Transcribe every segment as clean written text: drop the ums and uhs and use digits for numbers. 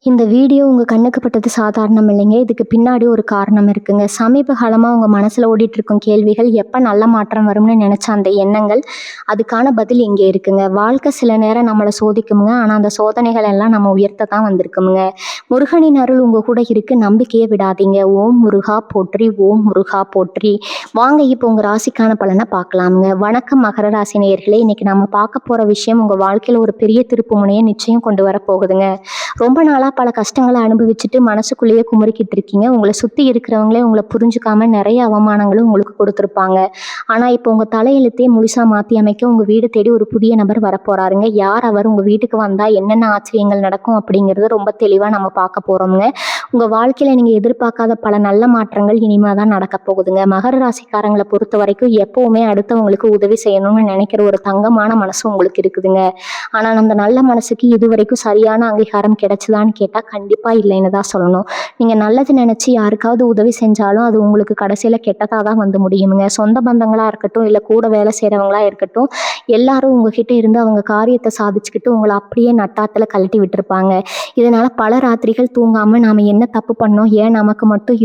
இந்த வீடியோ உங்கள் கண்ணுக்கு பட்டது சாதாரணம் இல்லைங்க. இதுக்கு பின்னாடி ஒரு காரணம் இருக்குங்க. சமீப காலமாக உங்கள் மனசில் ஓடிட்டுருக்கும் கேள்விகள், எப்போ நல்ல மாற்றம் வரும்னு நினச்ச அந்த எண்ணங்கள், அதுக்கான பதில் இங்கே இருக்குங்க. வாழ்க்கை சில நேரம் நம்மளை சோதிக்குமுங்க. ஆனால் அந்த சோதனைகள் எல்லாம் நம்ம உயர்த்த தான் வந்திருக்குமுங்க. முருகனின் அருள் உங்கள் கூட இருக்குது, நம்பிக்கையை விடாதீங்க. ஓம் முருகா போற்றி, ஓம் முருகா போற்றி. வாங்க இப்போ உங்கள் ராசிக்கான பலனை பார்க்கலாமுங்க. வணக்கம் மகர ராசி நேயர்களே. இன்னைக்கு நம்ம பார்க்க போகிற விஷயம் உங்கள் வாழ்க்கையில் ஒரு பெரிய திருப்பு முனையை நிச்சயம் கொண்டு வர போகுதுங்க. ரொம்ப நாளாக பல கஷ்டங்களை அனுபவிச்சுட்டு மனசுக்குள்ளேயே குமுறிக்கிட்டு இருக்கீங்க. உங்களை சுற்றி இருக்கிறவங்களே உங்களை புரிஞ்சுக்காம நிறைய அவமானங்களும் உங்களுக்கு கொடுத்துருப்பாங்க. ஆனால் இப்போ உங்கள் தலையெழுத்தே முழுசாக மாற்றி அமைக்க உங்கள் வீடு தேடி ஒரு புதிய நபர் வரப்போறாருங்க. யார் அவர், உங்கள் வீட்டுக்கு வந்தால் என்னென்ன ஆச்சரியங்கள் நடக்கும் அப்படிங்கிறது ரொம்ப தெளிவாக நம்ம பார்க்க போகிறோமுங்க. உங்கள் வாழ்க்கையில் நீங்கள் எதிர்பார்க்காத பல நல்ல மாற்றங்கள் இனிமேல் தான் நடக்க போகுதுங்க. மகர ராசிக்காரங்களை பொறுத்த வரைக்கும் எப்போவுமே அடுத்தவங்களுக்கு உதவி செய்யணும்னு நினைக்கிற ஒரு தங்கமான மனசு உங்களுக்கு இருக்குதுங்க. ஆனால் அந்த நல்ல மனசுக்கு இது வரைக்கும் சரியான அங்கீகாரம் கிடைச்சதான்னு கேட்டால் கண்டிப்பாக இல்லைன்னு தான் சொல்லணும். நீங்கள் நல்லது நினச்சி யாருக்காவது உதவி செஞ்சாலும் அது உங்களுக்கு கடைசியில் கெட்டதாக தான் வந்து முடியுமுங்க. சொந்த பந்தங்களாக இருக்கட்டும், இல்லை கூட வேலை செய்கிறவங்களா இருக்கட்டும், எல்லாரும் உங்ககிட்ட இருந்து அவங்க காரியத்தை சாதிச்சுக்கிட்டு உங்களை அப்படியே நட்டாத்தில் கழட்டி விட்டுருப்பாங்க. இதனால் பல ராத்திரிகள் தூங்காமல் நாம் என்ன தப்பு பண்ணோம், ஏன் நமக்கு மட்டும்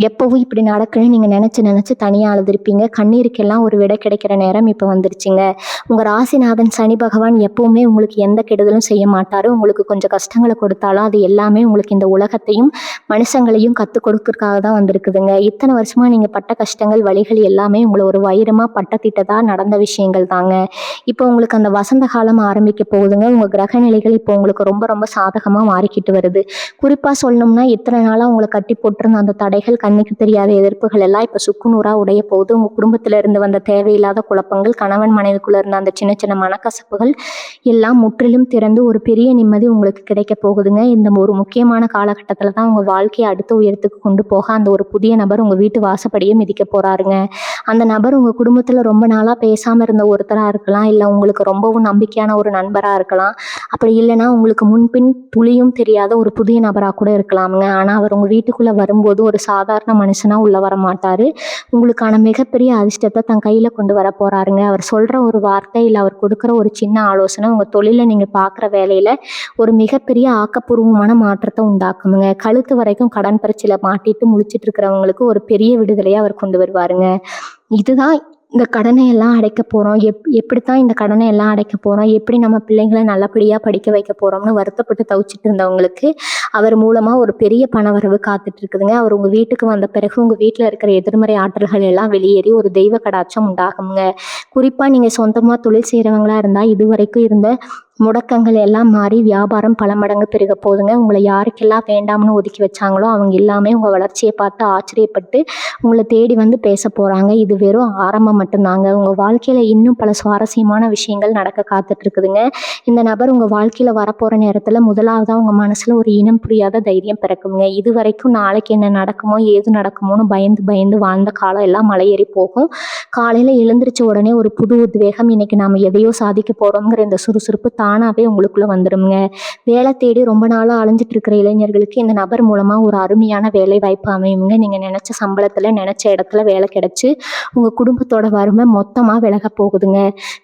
எப்போவும் இப்படி நடக்குன்னு நீங்கள் நினச்சி தனியாக அழுதுருப்பீங்க. கண்ணீருக்கெல்லாம் ஒரு விடை கிடைக்கிற நேரம் இப்போ வந்துருச்சுங்க. உங்கள் ராசிநாதன் சனி பகவான் எப்போவுமே உங்களுக்கு எந்த கெடுதலும் செய்ய மாட்டார். உங்களுக்கு கொஞ்சம் கஷ்டங்களை கொடுத்தாலும் அது எல்லாமே உங்களுக்கு இந்த உலகத்தையும் மனுஷங்களையும் கற்றுக் கொடுக்கறதுக்காக தான் வந்திருக்குதுங்க. இத்தனை வருஷமாக நீங்கள் பட்ட கஷ்டங்கள், வலிகள் எல்லாமே உங்களை ஒரு வைரமாக பட்டத்திட்டதாக நடந்த விஷயங்கள் தாங்க. இப்போ உங்களுக்கு அந்த வசந்த காலம் ஆரம்பிக்க போகுதுங்க. உங்கள் கிரக நிலைகள் இப்போ உங்களுக்கு ரொம்ப ரொம்ப சாதகமாக மாறிக்கிட்டு வருது. குறிப்பாக சொல்லணும்னா, இத்தனை நாளாக உங்களை கட்டி போட்டிருந்த அந்த தடைகள், கண்ணுக்கு தெரியாத எதிர்ப்புகள் எல்லாம் இப்போ சுக்குநூறாக உடைய போகுது. உங்கள் குடும்பத்தில் இருந்து வந்த தேவையில்லாத குழப்பங்கள், கணவன் மனைவிக்குள்ளே இருந்த அந்த சின்ன சின்ன மனக்கசப்புகள் எல்லாம் முற்றிலும் திறந்து ஒரு பெரிய நிம்மதி உங்களுக்கு கிடைக்க போகுதுங்க. இந்த ஒரு முக்கியமான காலகட்டத்தில் தான் உங்கள் வாழ்க்கையை அடுத்த உயரத்துக்கு கொண்டு போக அந்த ஒரு புதிய நபர் உங்கள் வீட்டு வாசப்படியே மிதிக்க போகிறாருங்க. அந்த நபர் உங்கள் குடும்பத்தில் ரொம்ப நாளாக பேசாமல் இருந்த ஒருத்தராக இருக்கலாம், இல்லை உங்களுக்கு ரொம்பவும் நம்பிக்கையான ஒரு நண்பராக இருக்கலாம், அப்படி இல்லைன்னா உங்களுக்கு முன்பின் துளியும் தெரியாத ஒரு புதிய நபராக கூட இருக்கலாமுங்க. ஆனால் அவர் உங்கள் வீட்டுக்குள்ளே வரும்போது ஒரு சாதாரண மனுஷனாக உள்ளே வர மாட்டார். உங்களுக்கான மிகப்பெரிய அதிர்ஷ்டத்தை தன் கையில் கொண்டு வர போகிறாருங்க. அவர் சொல்கிற ஒரு வார்த்தை, இல்லை அவர் கொடுக்குற ஒரு சின்ன ஆலோசனை உங்கள் தொழிலில் நீங்கள் பார்க்குற வேலையில் ஒரு மிகப்பெரிய ஆக்கப்பூர்வமான மாற்றத்தை உண்டாக்குமுங்க. கழுத்து வரைக்கும் கடன் பிரச்சனையில் மாட்டிட்டு முழிச்சிட்டு இருக்கிறவங்களுக்கு ஒரு பெரிய விடுதலையை அவர் கொண்டு வருவாருங்க. இதுதான் இந்த கடனை எல்லாம் அடைக்க போகிறோம், எப்படித்தான் இந்த கடனை எல்லாம் அடைக்க போகிறோம், எப்படி நம்ம பிள்ளைங்களை நல்லபடியாக படிக்க வைக்க போகிறோம்னு வருத்தப்பட்டு தவிச்சிட்டு இருந்தவங்களுக்கு அவர் மூலமாக ஒரு பெரிய பணவரவு காத்துட்டு இருக்குதுங்க. அவர் உங்கள் வீட்டுக்கு வந்த பிறகு உங்கள் வீட்டில் இருக்கிற எதிர்மறை ஆற்றல்கள் எல்லாம் வெளியேறி ஒரு தெய்வ கடாட்சம் உண்டாகுங்க. குறிப்பாக நீங்கள் சொந்தமாக தொழில் செய்கிறவங்களா இருந்தால் இதுவரைக்கும் இருந்த முடக்கங்கள் எல்லாம் மாறி வியாபாரம் பல மடங்கு பெருக போகுதுங்க. உங்களை யாருக்கெல்லாம் வேண்டாம்னு ஒதுக்கி வச்சாங்களோ அவங்க எல்லாமே உங்கள் வளர்ச்சியை பார்த்து ஆச்சரியப்பட்டு உங்களை தேடி வந்து பேச போகிறாங்க. இது வெறும் ஆரம்பம் மட்டும்தாங்க. உங்கள் வாழ்க்கையில் இன்னும் பல சுவாரஸ்யமான விஷயங்கள் நடக்க காத்துட்டு இருக்குதுங்க. இந்த நபர் உங்கள் வாழ்க்கையில் வரப்போகிற நேரத்தில் முதலாவதாக உங்கள் மனசில் ஒரு இனம் புரியாத தைரியம் பிறக்குங்க. இது வரைக்கும் நாளைக்கு என்ன நடக்குமோ ஏது நடக்குமோன்னு பயந்து பயந்து வாழ்ந்த காலம் எல்லாம் மலையேறி போகும். காலையில் எழுந்திரிச்ச உடனே ஒரு புது உத்வேகம், இன்னைக்கு நாம் எதையோ சாதிக்க போகிறோங்கிற இந்த சுறுசுறுப்பு தானாகவே உங்களுக்குள்ளே வந்துடுங்க. வேலை தேடி ரொம்ப நாளாக அலைஞ்சிட்டு இருக்கிற இளைஞர்களுக்கு இந்த நபர் மூலமாக ஒரு அருமையான வேலை வாய்ப்பு அமையுங்க. நீங்கள் நினச்ச சம்பளத்தில் நினச்ச இடத்துல வேலை கிடச்சி உங்கள் குடும்பத்தோட வறுமை மொத்தமாக விலக போகுதுங்க.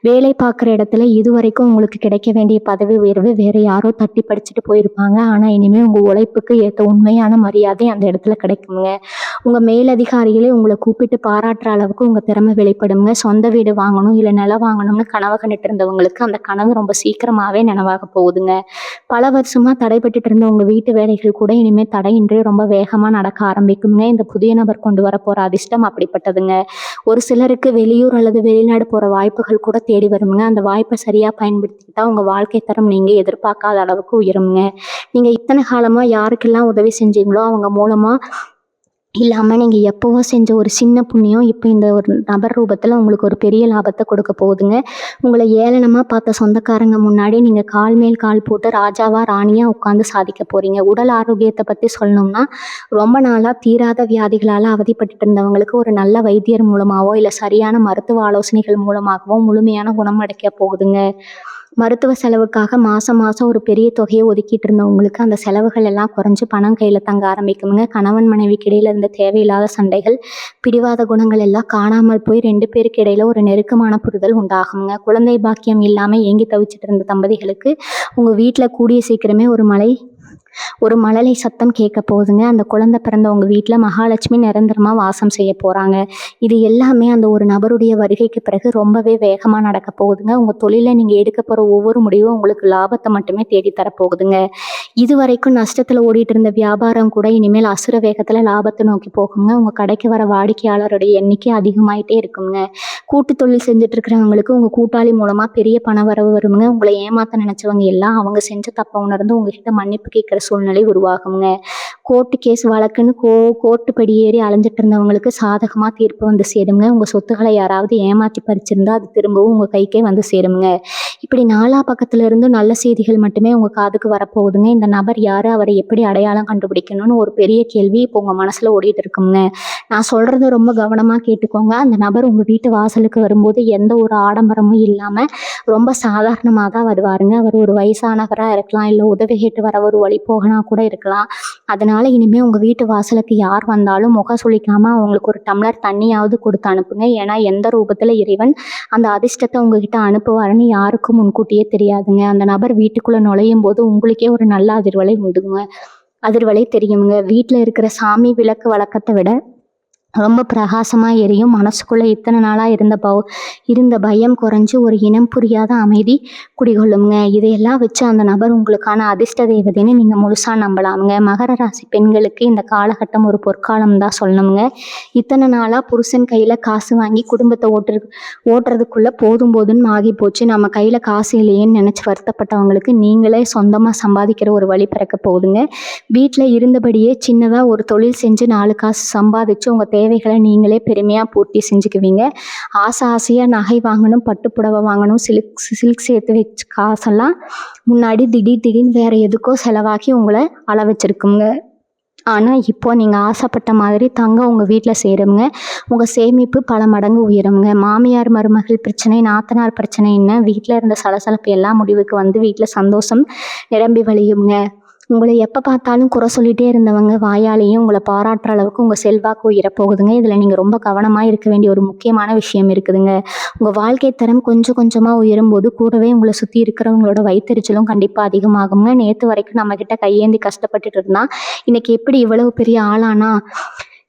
வேலை பார்க்குற இடத்துல இதுவரைக்கும் உங்களுக்கு கிடைக்க வேண்டிய பதவி உயர்வு வேறு யாரோ தட்டி படிச்சுட்டு போயிருப்பாங்க. ஆனால் இனிமேல் உங்கள் உழைப்புக்கு ஏற்ற உண்மையான மரியாதை அந்த இடத்துல கிடைக்குங்க. உங்கள் மேலதிகாரிகளே உங்களை கூப்பிட்டு பாராட்டுற அளவுக்கு உங்கள் திறமை வெளிப்படுங்க. சொந்த வீடு வாங்கணும், இல்லை நிலம் வாங்கணும்னு கனவு கண்டுட்டு இருந்தவங்களுக்கு அந்த கனவு ரொம்ப சீக்கிரமாகவே நினைவாக போகுதுங்க. பல வருஷமாக தடைப்பட்டு இருந்த உங்கள் வீட்டு வேலைகள் கூட இனிமேல் தடையின்றி ரொம்ப வேகமாக நடக்க ஆரம்பிக்குங்க. இந்த புதிய நபர் கொண்டு வர போகிற அதிர்ஷ்டம் அப்படிப்பட்டதுங்க. ஒரு சிலருக்கு வெளியூர் அல்லது வெளிநாடு போகிற வாய்ப்புகள் கூட தேடி வருங்க. அந்த வாய்ப்பை சரியாக பயன்படுத்திக்கிட்டால் உங்கள் வாழ்க்கை தரம் நீங்கள் எதிர்பார்க்காத அளவுக்கு உயருங்க. நீங்கள் இத்தனை காலமாக யாருக்கெல்லாம் உதவி செஞ்சீங்களோ அவங்க மூலமாக இல்லாமல் நீங்கள் எப்போவோ செஞ்ச ஒரு சின்ன புண்ணியம் இப்போ இந்த ஒரு நபர் ரூபத்தில் உங்களுக்கு ஒரு பெரிய லாபத்தை கொடுக்க போகுதுங்க. உங்களை ஏளனமாக பார்த்த சொந்தக்காரங்க முன்னாடி நீங்கள் கால் மேல் கால் போட்டு ராஜாவா ராணியாக உட்காந்து சாதிக்க போகிறீங்க. உடல் ஆரோக்கியத்தை பற்றி சொல்லணும்னா, ரொம்ப நாளாக தீராத வியாதிகளால் அவதிப்பட்டு இருந்தவங்களுக்கு ஒரு நல்ல வைத்தியர் மூலமாகவோ இல்லை சரியான மருத்துவ ஆலோசனைகள் மூலமாகவோ முழுமையான குணம் அடைக்க போகுதுங்க. மருத்துவ செலவுக்காக மாதம் ஒரு பெரிய தொகையை ஒதுக்கிட்டு இருந்தவங்களுக்கு அந்த செலவுகள் எல்லாம் குறைஞ்சு பணம் கையில் தங்க ஆரம்பிக்குங்க. கணவன் மனைவிக்கு இடையில இருந்த தேவையில்லாத சண்டைகள், பிடிவாத குணங்கள் எல்லாம் காணாமல் போய் 2 பேருக்கு இடையில ஒரு நெருக்கமான புரிதல் உண்டாகுங்க. குழந்தை பாக்கியம் இல்லாமல் ஏங்கி தவிச்சிட்டு இருந்த தம்பதிகளுக்கு உங்கள் வீட்டில் கூடிய சீக்கிரமே ஒரு மலை ஒரு மழலை சத்தம் கேட்க போகுதுங்க. அந்த குழந்தை பிறந்த உங்கள் வீட்டில் மகாலட்சுமி நிரந்தரமாக வாசம் செய்ய போகிறாங்க. இது எல்லாமே அந்த ஒரு நபருடைய வருகைக்கு பிறகு ரொம்பவே வேகமாக நடக்க போகுதுங்க. உங்கள் தொழிலில் நீங்கள் எடுக்க போகிற ஒவ்வொரு முடிவும் உங்களுக்கு லாபத்தை மட்டுமே தேடித்தரப்போகுதுங்க. இது வரைக்கும் நஷ்டத்தில் ஓடிட்டு இருந்த வியாபாரம் கூட இனிமேல் அசுர வேகத்தில் லாபத்தை நோக்கி போகுங்க. உங்கள் கடைக்கு வர வாடிக்கையாளருடைய எண்ணிக்கை அதிகமாயிட்டே இருக்குங்க. கூட்டு தொழில் செஞ்சுட்டு இருக்கிறவங்களுக்கு உங்கள் கூட்டாளி மூலமாக பெரிய பண வரவு வருங்க. உங்களை ஏமாற்ற நினச்சவங்க எல்லாம் அவங்க செஞ்ச தப்பை உணர்ந்து உங்ககிட்ட மன்னிப்பு கேட்குற சூழ்நிலை உருவாகுங்க. கோர்ட்டு கேஸ் வழக்குன்னு கோர்ட்டு படி ஏறி அலைஞ்சிட்டு இருந்தவங்களுக்கு சாதகமாக தீர்ப்பு வந்து சேருங்க. உங்கள் சொத்துக்களை யாராவது ஏமாற்றி பறிச்சிருந்தா அது திரும்பவும் உங்கள் கைக்கே வந்து சேருங்க. இப்படி நாலா பக்கத்துல இருந்தும் நல்ல செய்திகள் மட்டுமே உங்கள் காதுக்கு வரப்போகுதுங்க. இந்த நபர் யார், அவரை எப்படி அடையாளம் கண்டுபிடிக்கணும்னு ஒரு பெரிய கேள்வி இப்போ உங்கள் மனசில் ஓடிட்டு இருக்குங்க. நான் சொல்கிறத ரொம்ப கவனமாக கேட்டுக்கோங்க. அந்த நபர் உங்கள் வீட்டு வாசலுக்கு வரும்போது எந்த ஒரு ஆடம்பரமும் இல்லாமல் ரொம்ப சாதாரணமாக தான் வருவாருங்க. அவர் ஒரு வயசானவராக இருக்கலாம், இல்லை உதவி கேட்டு வர ஒரு வழி போகனா கூட இருக்கலாம். அதனால் இனிமேல் உங்கள் வீட்டு வாசலுக்கு யார் வந்தாலும் முகம் சுளிக்காமல் அவங்களுக்கு ஒரு டம்ளர் தண்ணியாவது கொடுத்து அனுப்புங்க. ஏன்னா எந்த ரூபத்தில் இறைவன் அந்த அதிர்ஷ்டத்தை உங்ககிட்ட அனுப்புவாருன்னு யாருக்கும் முன்கூட்டியே தெரியாதுங்க. அந்த நபர் வீட்டுக்குள்ளே நுழையும் போது உங்களுக்கே ஒரு நல்ல அதிர்வலை தெரியுங்க. வீட்டில் இருக்கிற சாமி விளக்கு வழக்கத்தை விட ரொம்ப பிரகாசமாக எரியும். மனசுக்குள்ளே இத்தனை நாளாக இருந்த பயம் குறைஞ்சி ஒரு இனம் புரியாத அமைதி குடிகொள்ளுங்க. இதையெல்லாம் வச்சு அந்த நபர் உங்களுக்கான அதிர்ஷ்ட தேவதைன்னு நீங்கள் முழுசாக நம்பலாமுங்க. மகர ராசி பெண்களுக்கு இந்த காலகட்டம் ஒரு பொற்காலம் தான் சொல்லணுங்க. இத்தனை நாளாக புருஷன் கையில் காசு வாங்கி குடும்பத்தை ஓட்டுறதுக்குள்ளே போதும்னு ஆகி போச்சு. நம்ம கையில் காசு இல்லையேன்னு நினச்சி வருத்தப்பட்டவங்களுக்கு நீங்களே சொந்தமாக சம்பாதிக்கிற ஒரு வழி பிறக்க போகுதுங்க. வீட்டில் இருந்தபடியே சின்னதாக ஒரு தொழில் செஞ்சு 4 காசு சம்பாதிச்சு உங்கள் தேவைகளை நீங்களே பெருமையாக பூர்த்தி செஞ்சுக்குவீங்க. ஆசையாக நகை வாங்கணும், பட்டு புடவை வாங்கணும், சில்க் சேர்த்து வச்ச காசெல்லாம் முன்னாடி திடீர்னு வேறு எதுக்கோ செலவாக்கி உங்களை அள வச்சுருக்குங்க. ஆனால் இப்போ நீங்கள் ஆசைப்பட்ட மாதிரி தங்கம் உங்கள் வீட்டில் சேருங்க. உங்கள் சேமிப்பு பல மடங்கு உயருங்க. மாமியார் மருமகள் பிரச்சனை, நாத்தனார் பிரச்சனைன்னு வீட்டில் இருந்த சலசலப்பு எல்லாம் முடிவுக்கு வந்து வீட்டில் சந்தோஷம் நிரம்பி வழியுங்க. உங்களை எப்போ பார்த்தாலும் குறை சொல்லிகிட்டே இருந்தவங்க வாயாலேயும் உங்களை பாராட்டுற அளவுக்கு உங்கள் செல்வாக்கு உயரப்போகுதுங்க. இதில் நீங்கள் ரொம்ப கவனமாக இருக்க வேண்டிய ஒரு முக்கியமான விஷயம் இருக்குதுங்க. உங்கள் வாழ்க்கை தரம் கொஞ்சம் கொஞ்சமாக உயரும்போது கூடவே உங்களை சுற்றி இருக்கிறவங்களோட வயிற்றெரிச்சலும் கண்டிப்பாக அதிகமாகுங்க. நேற்று வரைக்கும் நம்மக்கிட்ட கையேந்தி கஷ்டப்பட்டுட்டு இருந்தால் இன்றைக்கி எப்படி இவ்வளவு பெரிய ஆளானா,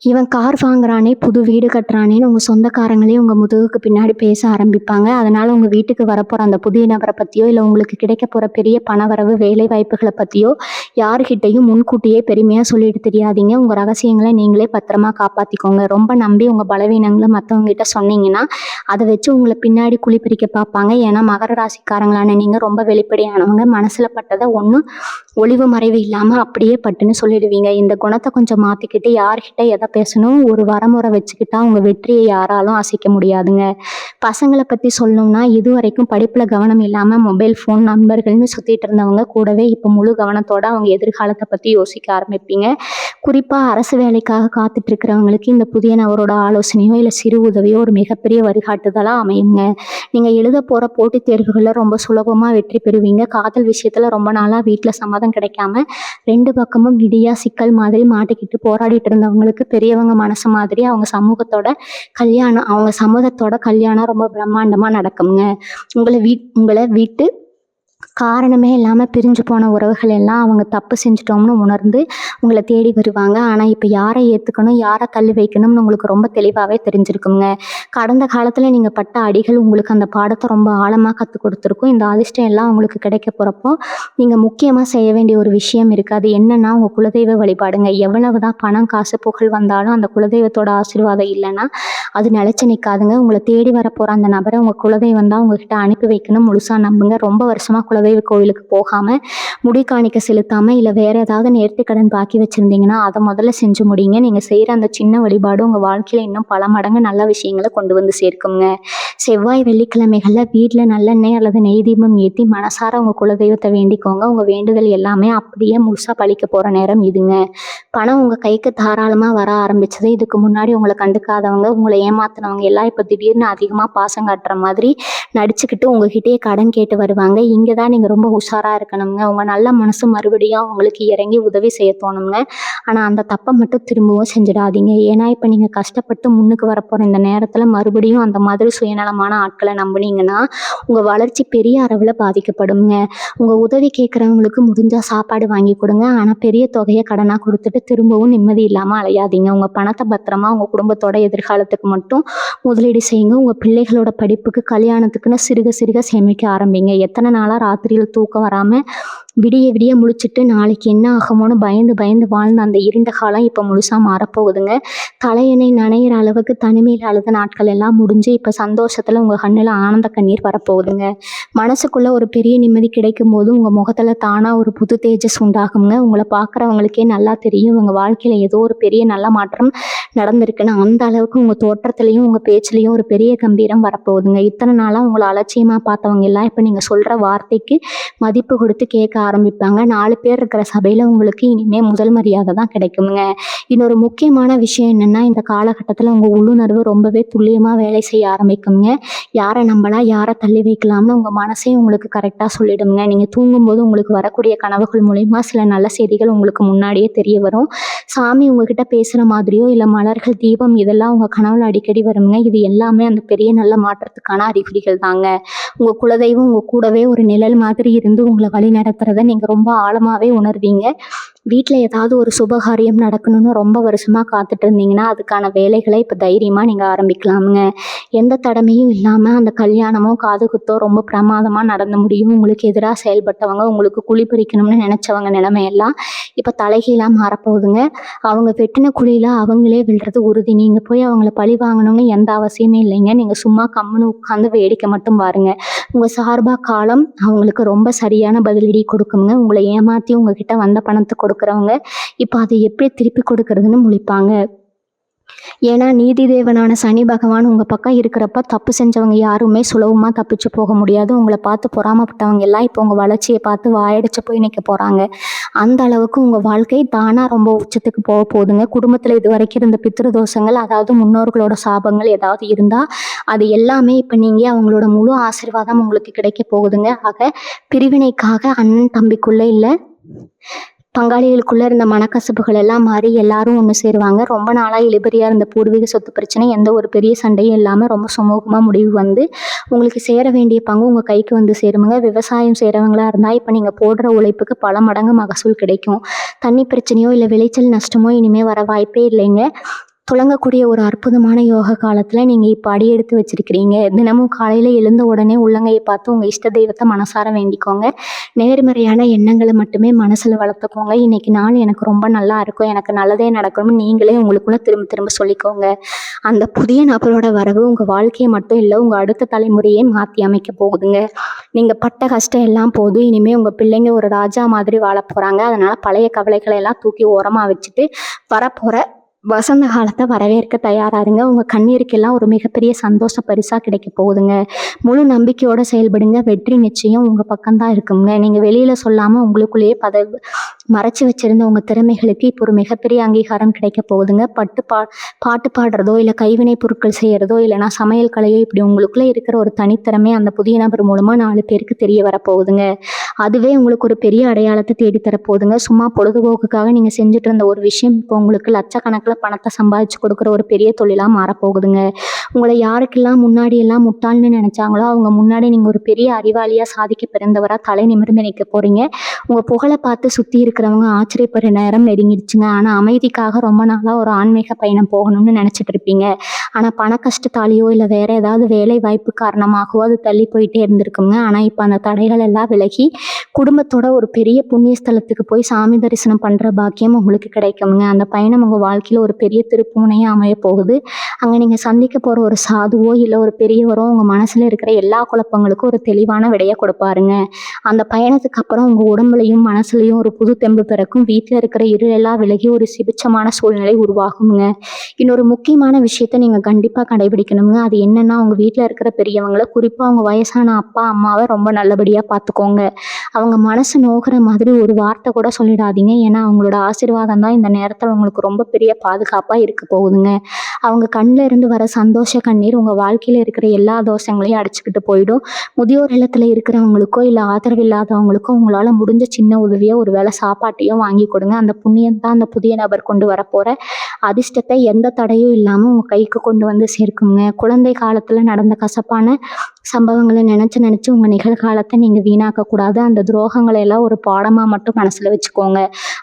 இவன் கார் வாங்குறானே, புது வீடு கட்டுறானேன்னு உங்கள் சொந்தக்காரங்களே உங்கள் முதுகுக்கு பின்னாடி பேச ஆரம்பிப்பாங்க. அதனால் உங்கள் வீட்டுக்கு வரப்போகிற அந்த புதிய நபரை பற்றியோ இல்லை உங்களுக்கு கிடைக்க போகிற பெரிய பணவரவு வேலை வாய்ப்புகளை பற்றியோ யாருக்கிட்டையும் முன்கூட்டியே பெருமையாக சொல்லிட்டு தெரியாதீங்க. உங்கள் ரகசியங்களை நீங்களே பத்திரமா காப்பாற்றிக்கோங்க. ரொம்ப நம்பி உங்கள் பலவீனங்களை மற்றவங்ககிட்ட சொன்னீங்கன்னா அதை வச்சு உங்களை பின்னாடி குழிப்பிரிக்க பார்ப்பாங்க. ஏன்னா மகர ராசிக்காரங்களான நீங்கள் ரொம்ப வெளிப்படையானவங்க. மனசில் பட்டதை ஒன்றும் ஒளிவு மறைவு இல்லாமல் அப்படியே பட்டுன்னு சொல்லிடுவீங்க. இந்த குணத்தை கொஞ்சம் மாற்றிக்கிட்டு யார்கிட்ட எதை பேசணும் ஒரு வரமுறை வச்சுக்கிட்டா உங்கள் வெற்றியை யாராலும் அசைக்க முடியாதுங்க. பசங்களை பற்றி சொல்லணும்னா இது வரைக்கும் படிப்பில் கவனம் இல்லாமல் மொபைல் ஃபோன் நண்பர்கள்னு சுற்றிட்டு இருந்தவங்க கூடவே இப்போ முழு கவனத்தோடு அவங்க எதிர்காலத்தை பற்றி யோசிக்க ஆரம்பிப்பீங்க. குறிப்பாக அரசு வேலைக்காக காத்துட்டு இருக்கிறவங்களுக்கு இந்த புதிய நபரோட ஆலோசனையோ இல்லை சிறு உதவியோ ஒரு மிகப்பெரிய வழிகாட்டுதலாக அமையுங்க. நீங்கள் எழுத போகிற போட்டித் தேர்வுகளில் ரொம்ப சுலபமாக வெற்றி பெறுவீங்க. காதல் விஷயத்தில் ரொம்ப நாளாக வீட்டில் சம்மதம் கிடைக்காம 2 பக்கமும் விடியா சிக்கல் மாதிரி மாட்டிக்கிட்டு போராடிட்டு இருந்தவங்களுக்கு பெரியவங்க மனசு மாதிரி அவங்க சமூகத்தோட கல்யாணம் ரொம்ப பிரம்மாண்டமாக நடக்குங்க. உங்களை வீட்டு காரணமே இல்லாமல் பிரிஞ்சு போன உறவுகள் எல்லாம் அவங்க தப்பு செஞ்சிட்டோம்னு உணர்ந்து உங்களை தேடி வருவாங்க. ஆனால் இப்போ யாரை ஏற்றுக்கணும் யாரை தள்ளி வைக்கணும்னு உங்களுக்கு ரொம்ப தெளிவாகவே தெரிஞ்சிருக்குங்க. கடந்த காலத்தில் நீங்கள் பட்ட அடிகள் உங்களுக்கு அந்த பாடத்தை ரொம்ப ஆழமாக கற்றுக் கொடுத்துருக்கும். இந்த அதிர்ஷ்டம் எல்லாம் உங்களுக்கு கிடைக்க போகிறப்போ நீங்கள் முக்கியமாக செய்ய வேண்டிய ஒரு விஷயம் இருக்குது. அது என்னென்னா உங்கள் குலதெய்வ வழிபாடுங்க. எவ்வளவு தான் பணம் காசு புகழ் வந்தாலும் அந்த குலதெய்வத்தோட ஆசீர்வாதம் இல்லைன்னா அது நிலைச்சு நிற்காதுங்க. உங்களை தேடி வரப்போகிற அந்த நபரை உங்கள் குலதெய்வம் தான் உங்ககிட்ட அனுப்பி வைக்கணும். முழுசாக நம்புங்க. ரொம்ப வருஷமாக குலதெய்வ கோவிலுக்கு போகாமல் முடி காணிக்க செலுத்தாமல் இல்லை வேறு ஏதாவது நேர்த்திக்கடன் பாக்கி வச்சுருந்தீங்கன்னா அதை முதல்ல செஞ்சு முடியுங்க. நீங்கள் செய்கிற அந்த சின்ன வழிபாடு உங்கள் வாழ்க்கையில் இன்னும் பல மடங்கு நல்ல விஷயங்களை கொண்டு வந்து சேர்க்குங்க. செவ்வாய் வெள்ளிக்கிழமைகளில் வீட்டில் நல்லெண்ணெய் அல்லது நெய் தீபம் ஏற்றி மனசார உங்கள் குலதெய்வத்தை வேண்டிக்கோங்க. உங்கள் வேண்டுதல் எல்லாமே அப்படியே முழுசாக பழிக்க போகிற நேரம் இதுங்க. பணம் உங்கள் கைக்கு தாராளமாக வர ஆரம்பிச்சது. இதுக்கு முன்னாடி உங்களை கண்டுக்காதவங்க உங்களை ஏமாத்தினவங்க எல்லாம் இப்போ திடீர்னு அதிகமாக பாசம் காட்டுற மாதிரி நடிச்சுக்கிட்டு உங்ககிட்டயே கடன் கேட்டு வருவாங்க. இங்கே தான் நீங்கள் ரொம்ப உஷாராக இருக்கணுங்க. உங்கள் நல்ல மனசு மறுபடியும் அவங்களுக்கு இறங்கி உதவி செய்ய தோணுங்க. ஆனால் அந்த தப்பை மட்டும் திரும்பவும் செஞ்சிடாதீங்க. ஏன்னா இப்போ நீங்கள் கஷ்டப்பட்டு முன்னுக்கு வரப்போகிற இந்த நேரத்தில் மறுபடியும் அந்த மாதிரி சுயநலமான ஆட்களை நம்புனீங்கன்னா உங்கள் வளர்ச்சி பெரிய அளவில் பாதிக்கப்படுங்க. உங்கள் உதவி கேட்குறவங்களுக்கு முடிஞ்சால் சாப்பாடு வாங்கி கொடுங்க. ஆனால் பெரிய தொகையை கடனாக கொடுத்துட்டு திரும்பவும் நிம்மதி இல்லாமல் அலையாதீங்க. உங்கள் பணத்தை பத்திரமா உங்கள் குடும்பத்தோட எதிர்காலத்துக்கு மட்டும் முதலீடு செய்யுங்க. உங்கள் பிள்ளைகளோட படிப்புக்கு கல்யாணத்துக்குன்னு சிறுக சிறுக சேமிக்க ஆரம்பிங்க. எத்தனை நாளாக ராத்திரியில் தூக்கம் வராமல் விடிய விடிய முழிச்சிட்டு நாளைக்கு என்ன ஆகுமோன்னு பயந்து பயந்து வாழ்ந்த அந்த இருண்ட காலம் இப்போ முழுசாக மாறப்போகுதுங்க. தலையணை நனையிற அளவுக்கு தனிமையில் அழுத நாட்கள் எல்லாம் முடிஞ்சு இப்போ சந்தோஷத்தில் உங்கள் கண்ணில் ஆனந்த கண்ணீர் வரப்போகுதுங்க. மனசுக்குள்ளே ஒரு பெரிய நிம்மதி கிடைக்கும் போது உங்கள் முகத்தில் தானாக ஒரு புது தேஜஸ் உண்டாகுங்க. உங்களை பார்க்குறவங்களுக்கே நல்லா தெரியும் உங்கள் வாழ்க்கையில் ஏதோ ஒரு பெரிய நல்ல மாற்றம் நடந்திருக்குன்னு. அந்த அளவுக்கு உங்கள் தோற்றத்துலேயும் உங்கள் பேச்சுலேயும் ஒரு பெரிய கம்பீரம் வரப்போகுதுங்க. இத்தனை நாளாக உங்களை அலட்சியமாக பார்த்தவங்க எல்லாம் இப்போ நீங்கள் சொல்கிற வார்த்தைக்கு மதிப்பு கொடுத்து கேட்க ஆரம்பிப்பாங்க. 4 பேர் இருக்கிற சபையில் உங்களுக்கு இனிமேல் முதல் மரியாதை தான் கிடைக்குங்க. இன்னொரு முக்கியமான விஷயம் என்னென்னா, இந்த காலகட்டத்தில் உங்கள் உள்ளுணர்வு ரொம்பவே துல்லியமாக வேலை செய்ய ஆரம்பிக்குங்க. யாரை நம்பலாம், யாரை தள்ளி வைக்கலாம்னு உங்கள் மனசே உங்களுக்கு கரெக்டாக சொல்லிடுங்க. நீங்கள் தூங்கும்போது உங்களுக்கு வரக்கூடிய கனவுகள் மூலிமா சில நல்ல செய்திகள் உங்களுக்கு முன்னாடியே தெரிய வரும். சாமி உங்ககிட்ட பேசுகிற மாதிரியோ இல்லை மலர்கள், தீபம் இதெல்லாம் உங்கள் கனவுல அடிக்கடி வருங்க. இது எல்லாமே அந்த பெரிய நல்ல மாற்றத்துக்கான அறிகுறிகள் தாங்க. உங்கள் குலதெய்வம் உங்கள் கூடவே ஒரு நிழல் மாதிரி இருந்து உங்களை வழி நடத்துறத நீங்கள் ரொம்ப ஆழமாகவே உணர்வீங்க. வீட்டில் ஏதாவது ஒரு சுபகாரியம் நடக்கணும்னு ரொம்ப வருஷமாக காத்துட்டு இருந்தீங்கன்னா அதுக்கான வேலைகளை இப்போ தைரியமாக நீங்கள் ஆரம்பிக்கலாமுங்க. எந்த தடமையும் இல்லாமல் அந்த கல்யாணமோ காது குத்தோ ரொம்ப பிரமாதமாக நடந்து முடியும். உங்களுக்கு எதிராக செயல்பட்டவங்க, உங்களுக்கு குழி பறிக்கணும்னு நினச்சவங்க நிலைமையெல்லாம் இப்போ தலைகீழாக மாறப்போகுதுங்க. அவங்க வெட்டின குழியில் அவங்களே விழுறது உறுதி. நீங்கள் போய் அவங்கள பழி வாங்கணும்னு எந்த அவசியமே இல்லைங்க. நீங்கள் சும்மா கம்முன்னு உட்காந்து வேடிக்கை மட்டும் பாருங்க. உங்கள் சார்பாக காலம் அவங்களுக்கு ரொம்ப சரியான பதிலடி கொடுக்குங்க. உங்களை ஏமாற்றி உங்ககிட்ட வந்த பணத்தை கொடுக்குறவங்க இப்போ அதை எப்படி திருப்பி கொடுக்கறதுன்னு முழிப்பாங்க. ஏன்னா நீதி தேவனான சனி பகவான் உங்கள் பக்கம் இருக்கிறப்ப தப்பு செஞ்சவங்க யாருமே சுலபமாக தப்பிச்சு போக முடியாது. உங்களை பார்த்து பொறாமப்பட்டவங்க எல்லாம் இப்போ உங்கள் வளர்ச்சியை பார்த்து வாயடிச்சு போய் நிற்க போகிறாங்க. அந்த அளவுக்கு உங்கள் வாழ்க்கை தானாக ரொம்ப உச்சத்துக்கு போக போகுதுங்க. குடும்பத்தில் இது வரைக்கும் இருந்த பித்ருதோஷங்கள், அதாவது முன்னோர்களோட சாபங்கள் ஏதாவது இருந்தால் அது எல்லாமே இப்போ நீங்கள் அவங்களோட முழு ஆசீர்வாதம் உங்களுக்கு கிடைக்க போகுதுங்க. ஆக பிரிவினைக்காக அண்ணன் தம்பிக்குள்ளே இல்லை பங்காளிகளுக்குள்ளே இருந்த மனக்கசப்புகள் எல்லாம் மாறி எல்லாரும் ஒன்று சேருவாங்க. ரொம்ப நாளாக இழுபறியாக இருந்த பூர்வீக சொத்து பிரச்சனை எந்த ஒரு பெரிய சண்டையும் இல்லாமல் ரொம்ப சுமூகமாக முடிவு வந்து உங்களுக்கு சேர வேண்டிய பங்கு உங்கள் கைக்கு வந்து சேருமுங்க. விவசாயம் செய்கிறவங்களா இருந்தால் இப்போ நீங்கள் போடுற உழைப்புக்கு பல மடங்கு மகசூல் கிடைக்கும். தண்ணி பிரச்சனையோ இல்லை விளைச்சல் நஷ்டமோ இனிமேல் வர வாய்ப்பே இல்லைங்க. துளங்கக்கூடிய ஒரு அற்புதமான யோக காலத்தில் நீங்கள் இப்போ அடி எடுத்து வச்சிருக்கிறீங்க. தினமும் காலையில் எழுந்த உடனே உள்ளங்கையை பார்த்து உங்கள் இஷ்ட தெய்வத்தை மனசார வேண்டிக்கோங்க. நேர்மறையான எண்ணங்களை மட்டுமே மனசில் வளர்த்துக்கோங்க. இன்றைக்கி நாள் எனக்கு ரொம்ப நல்லா இருக்கும், எனக்கு நல்லதே நடக்கணும்னு நீங்களே உங்களுக்குள்ளே திரும்ப திரும்ப சொல்லிக்கோங்க. அந்த புதிய நபரோட வரவு உங்கள் வாழ்க்கையை மட்டும் இல்லை, உங்கள் அடுத்த தலைமுறையே மாற்றி அமைக்க போகுதுங்க. நீங்கள் பட்ட கஷ்டம் எல்லாம் போதும். இனிமேல் உங்கள் பிள்ளைங்க ஒரு ராஜா மாதிரி வாழ போகிறாங்க. அதனால் பழைய கவலைகளை எல்லாம் தூக்கி ஓரமாக வச்சுட்டு வரப்போகிற வசந்த காலத்தை வரவேற்க தயாராருங்க. உங்கள் கண்ணீருக்கெல்லாம் ஒரு மிகப்பெரிய சந்தோஷ பரிசாக கிடைக்க போகுதுங்க. முழு நம்பிக்கையோடு செயல்படுங்க. வெற்றி நிச்சயம் உங்கள் பக்கம்தான் இருக்குங்க. நீங்கள் வெளியில் சொல்லாமல் உங்களுக்குள்ளேயே மறைச்சி வச்சுருந்த உங்கள் திறமைகளுக்கு இப்போ ஒரு மிகப்பெரிய அங்கீகாரம் கிடைக்க போகுதுங்க. பாட்டு பாடுறதோ இல்லை கைவினை பொருட்கள் செய்கிறதோ இல்லைனா சமையல் கலையோ, இப்படி உங்களுக்குள்ளே இருக்கிற ஒரு தனித்திறமை அந்த புதிய நபர் மூலமாக 4 பேருக்கு தெரிய வரப்போகுதுங்க. அதுவே உங்களுக்கு ஒரு பெரிய அடையாளத்தை தேடித்தரப்போகுதுங்க. சும்மா பொழுதுபோக்குக்காக நீங்கள் செஞ்சுட்டு இருந்த ஒரு விஷயம் இப்போ உங்களுக்கு லட்சக்கணக்கில் பணத்தை சம்பாதிச்சு கொடுக்குற ஒரு பெரிய தொழிலாக மாறப்போகுதுங்க. உங்களை யாருக்கெல்லாம் முன்னாடியெல்லாம் முட்டாள்னு நினச்சாங்களோ அவங்க முன்னாடி நீங்கள் ஒரு பெரிய அறிவாளியாக சாதிக்க பிறந்தவராக தலை நிமிர்ந்து நிற்க போகிறீங்க. உங்கள் புகழை பார்த்து சுற்றி இருக்கிறவங்க ஆச்சரியப்படுற நேரம் நெருங்கிடுச்சுங்க. ஆனால் அமைதிக்காக ரொம்ப நாளாக ஒரு ஆன்மீக பயணம் போகணும்னு நினச்சிட்டு இருப்பீங்க. ஆனால் பண கஷ்டத்தாலேயோ இல்லை வேறு ஏதாவது வேலை வாய்ப்பு காரணமாகவோ அது தள்ளி போயிட்டே இருந்திருக்குங்க. ஆனால் இப்போ அந்த தடைகள் எல்லாம் விலகி குடும்பத்தோட ஒரு பெரிய புண்ணிய ஸ்தலத்துக்கு போய் சாமி தரிசனம் பண்ணுற பாக்கியம் உங்களுக்கு கிடைக்குங்க. அந்த பயணம் உங்கள் வாழ்க்கையில் ஒரு பெரிய திருப்புமுனையாக அமைய போகுது. அங்கே நீங்கள் சந்திக்க போகிற ஒரு சாதுவோ இல்லை ஒரு பெரியவரோ உங்கள் மனசில் இருக்கிற எல்லா குழப்பங்களுக்கும் ஒரு தெளிவான விடையை கொடுப்பாருங்க. அந்த பயணத்துக்கு அப்புறம் உங்கள் உடம்புலையும் மனசுலையும் ஒரு புது தெம்பு பிறக்கும். வீட்டில் இருக்கிற இருளெல்லாம் விலகி ஒரு சுபிட்சமான சூழ்நிலை உருவாகுங்க. இன்னொரு முக்கியமான விஷயத்த நீங்கள் கண்டிப்பாக கடைபிடிக்கணுங்க. அது என்னென்னா, உங்கள் வீட்டில் இருக்கிற பெரியவங்களை, குறிப்பாக அவங்க வயசான அப்பா அம்மாவை ரொம்ப நல்லபடியாக பார்த்துக்கோங்க. அவங்க மனசு நோகிற மாதிரி ஒரு வார்த்தை கூட சொல்லிடாதீங்க. ஏன்னா அவங்களோட ஆசீர்வாதம் தான் இந்த நேரத்தில் உங்களுக்கு ரொம்ப பெரிய பாதுகாப்பாக இருக்க போகுதுங்க. அவங்க கண்ணில் இருந்து வர சந்தோஷ கண்ணீர் உங்கள் வாழ்க்கையில் இருக்கிற எல்லா தோஷங்களையும் அடிச்சுக்கிட்டு போயிடும். முதியோர் இல்லத்தில் இருக்கிறவங்களுக்கோ இல்லை ஆதரவு இல்லாதவங்களுக்கோ உங்களால் முடிஞ்ச சின்ன உதவியோ ஒரு வேளை சாப்பாட்டையும் வாங்கி கொடுங்க. அந்த புண்ணியம் தான் அந்த புதிய நபர் கொண்டு வரப்போகிற அதிர்ஷ்டத்தை எந்த தடையும் இல்லாமல் உங்கள் கைக்கு கொண்டு வந்து சேர்க்குங்க. குழந்தை காலத்தில் நடந்த கசப்பான சம்பவங்களை நினச்சி உங்கள் நிகழ்காலத்தை நீங்கள் வீணாக்கக்கூடாது. அந்த துரோகங்களை எல்லாம் ஒரு பாடமாக மட்டும் மனசில் வச்சுக்கோங்க.